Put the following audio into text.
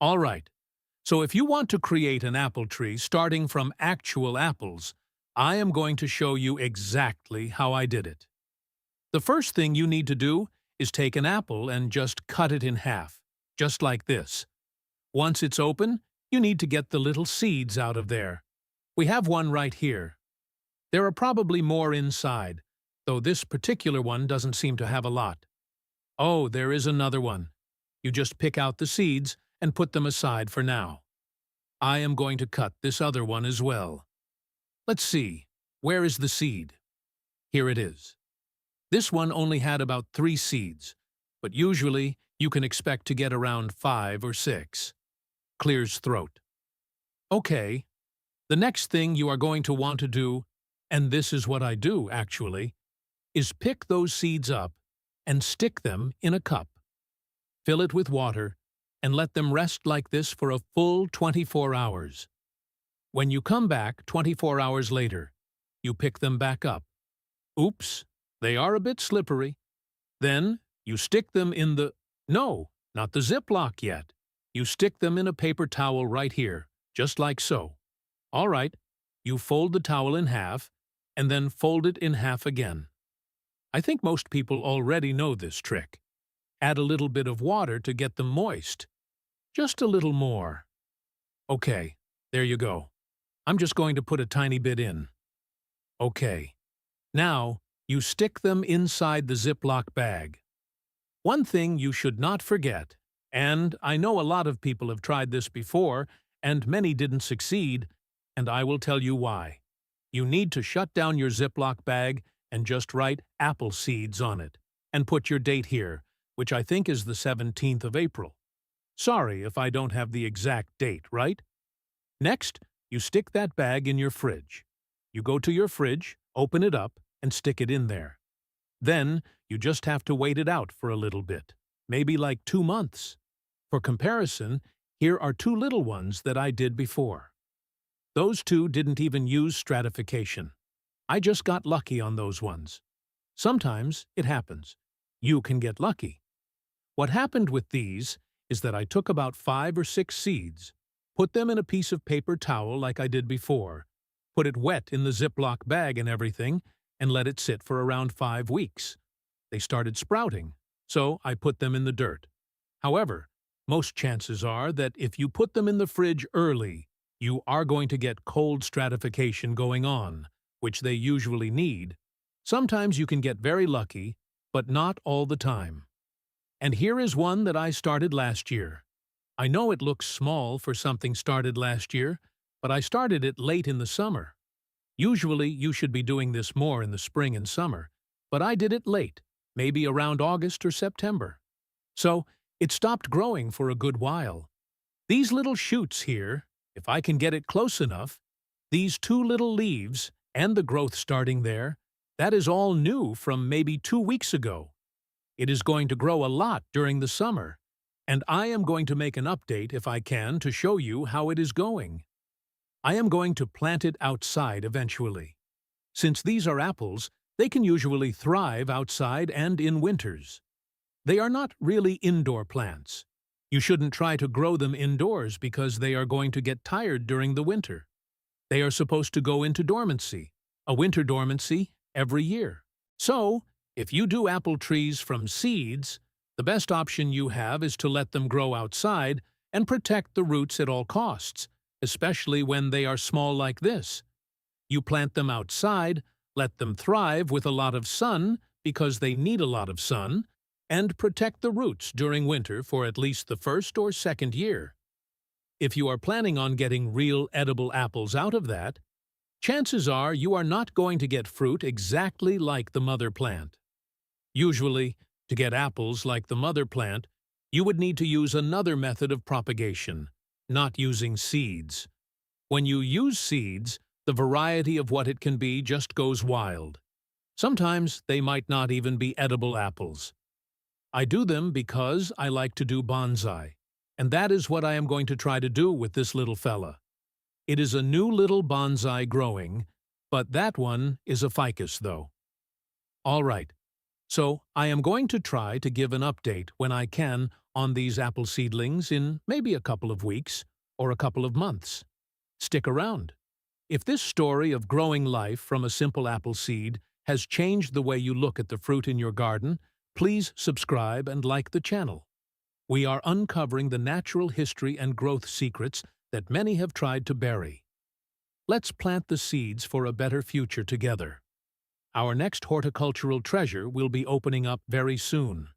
All right. So if you want to create an apple tree starting from actual apples, I am going to show you exactly how I did it. The first thing you need to do is take an apple and just cut it in half, just like this. Once it's open, you need to get the little seeds out of there. We have one right here. There are probably more inside, though this particular one doesn't seem to have a lot. Oh, there is another one. You just pick out the seeds and put them aside for now. I am going to cut this other one as well. Let's see, where is the seed? Here it is. This one only had about 3 seeds, but usually you can expect to get around 5 or 6. Clears throat. Okay, the next thing you are going to want to do, and this is what I do actually, is pick those seeds up and stick them in a cup. Fill it with water and let them rest like this for a full 24 hours. When you come back 24 hours later, you pick them back up. Oops, they are a bit slippery. Then you stick them in the... No, not the Ziploc yet. You stick them in a paper towel right here, just like so. All right, you fold the towel in half, and then fold it in half again. I think most people already know this trick. Add a little bit of water to get them moist. Just a little more. Okay, there you go. I'm just going to put a tiny bit in. Okay. Now, you stick them inside the Ziploc bag. One thing you should not forget, and I know a lot of people have tried this before, and many didn't succeed, and I will tell you why. You need to shut down your Ziploc bag and just write apple seeds on it, and put your date here, which I think is the 17th of April. Sorry if I don't have the exact date, right? Next, you stick that bag in your fridge. You go to your fridge, open it up, and stick it in there. Then, you just have to wait it out for a little bit, maybe like 2 months. For comparison, here are 2 little ones that I did before. Those 2 didn't even use stratification. I just got lucky on those ones. Sometimes it happens. You can get lucky. What happened with these is that I took about 5 or 6 seeds, put them in a piece of paper towel like I did before, put it wet in the Ziploc bag and everything, and let it sit for around 5 weeks. They started sprouting, so I put them in the dirt. However, most chances are that if you put them in the fridge early, you are going to get cold stratification going on, which they usually need. Sometimes you can get very lucky, but not all the time. And here is one that I started last year. I know it looks small for something started last year, but I started it late in the summer. Usually you should be doing this more in the spring and summer, but I did it late, maybe around August or September. So it stopped growing for a good while. These little shoots here, if I can get it close enough, these 2 little leaves and the growth starting there, that is all new from maybe 2 weeks ago. It is going to grow a lot during the summer, and I am going to make an update if I can to show you how it is going. I am going to plant it outside eventually. Since these are apples, they can usually thrive outside and in winters. They are not really indoor plants. You shouldn't try to grow them indoors because they are going to get tired during the winter. They are supposed to go into dormancy, a winter dormancy, every year. So, if you do apple trees from seeds, the best option you have is to let them grow outside and protect the roots at all costs, especially when they are small like this. You plant them outside, let them thrive with a lot of sun because they need a lot of sun, and protect the roots during winter for at least the 1st or 2nd year. If you are planning on getting real edible apples out of that, chances are you are not going to get fruit exactly like the mother plant. Usually, to get apples like the mother plant, you would need to use another method of propagation, not using seeds. When you use seeds, the variety of what it can be just goes wild. Sometimes they might not even be edible apples. I do them because I like to do bonsai, and that is what I am going to try to do with this little fella. It is a new little bonsai growing, but that one is a ficus though. All right, so I am going to try to give an update when I can on these apple seedlings in maybe a couple of weeks or a couple of months. Stick around. If this story of growing life from a simple apple seed has changed the way you look at the fruit in your garden, please subscribe and like the channel. We are uncovering the natural history and growth secrets that many have tried to bury. Let's plant the seeds for a better future together. Our next horticultural treasure will be opening up very soon.